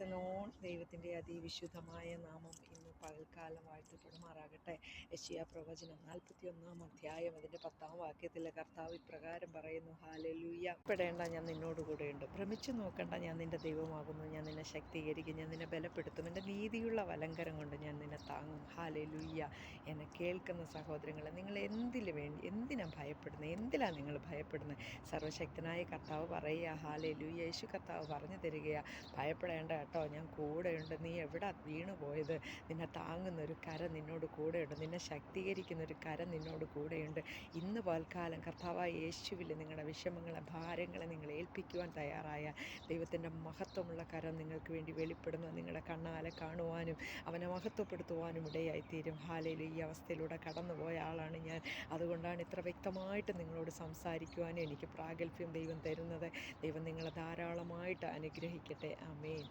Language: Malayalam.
പ്രൈസലോൺ. ദൈവത്തിൻ്റെ അതിവിശുദ്ധമായ നാമം ഇന്ന് പകൽക്കാലം വാഴ്ത്തപ്പെടുമാറാകട്ടെ. യെശയ്യാ പ്രവചനം 41-ാം അധ്യായം അതിൻ്റെ 10-ാം വാക്യത്തിൽ കർത്താവ് ഇപ്രകാരം പറയുന്നു, ഹാലേലൂയ. പെടേണ്ട, ഞാൻ നിന്നോടുകൂടെയുണ്ട്. ഭ്രമിച്ചു നോക്കണ്ട, ഞാൻ നിൻ്റെ ദൈവമാകുന്നു. ഞാൻ നിന്നെ ശക്തീകരിക്കും, ഞാൻ നിന്നെ ബലപ്പെടുത്തും. എൻ്റെ നീതിയുള്ള വലങ്കരം കൊണ്ട് ഞാൻ നിന്നെ താങ്ങും. ഹാലേലൂയ. എന്നെ കേൾക്കുന്ന സഹോദരങ്ങളെ, നിങ്ങൾ എന്തിനാ ഭയപ്പെടുന്നത്? എന്തിനാണ് നിങ്ങൾ ഭയപ്പെടുന്നത്? സർവശക്തനായ കർത്താവ് പറയുക, ഹാലേലൂയ. യേശു കർത്താവ് പറഞ്ഞു തരികയാണ്, ഭയപ്പെടേണ്ട കേട്ടോ, ഞാൻ കൂടെയുണ്ട്. നീ എവിടെ വീണു പോയത്? നിന്നെ താങ്ങുന്നൊരു കരം നിന്നോട് കൂടെയുണ്ട്. നിന്നെ ശക്തീകരിക്കുന്നൊരു കരം നിന്നോട് കൂടെയുണ്ട്. ഇന്ന് പൽക്കാലം കർത്താവായ യേശുവിൽ നിങ്ങളുടെ വിഷമങ്ങളെ, ഭാരങ്ങളെ നിങ്ങൾ ഏൽപ്പിക്കുവാൻ തയ്യാറായ ദൈവത്തിൻ്റെ മഹത്വമുള്ള കരം നിങ്ങൾക്ക് വേണ്ടി വെളിപ്പെടുന്നു. നിങ്ങളുടെ കണ്ണാലെ കാണുവാനും അവനെ മഹത്വപ്പെടുത്തുവാനും ഇടയായിത്തീരും. ഹാലേലൂയ. ഈ അവസ്ഥയിലൂടെ കടന്നുപോയ ആളാണ് ഞാൻ. അതുകൊണ്ടാണ് ഇത്ര വ്യക്തമായിട്ട് നിങ്ങളോട് സംസാരിക്കുവാനും എനിക്ക് പ്രാഗൽഭ്യം ദൈവം തരുന്നത്. ദൈവം നിങ്ങളെ ധാരാളമായിട്ട് അനുഗ്രഹിക്കട്ടെ. ആമേൻ.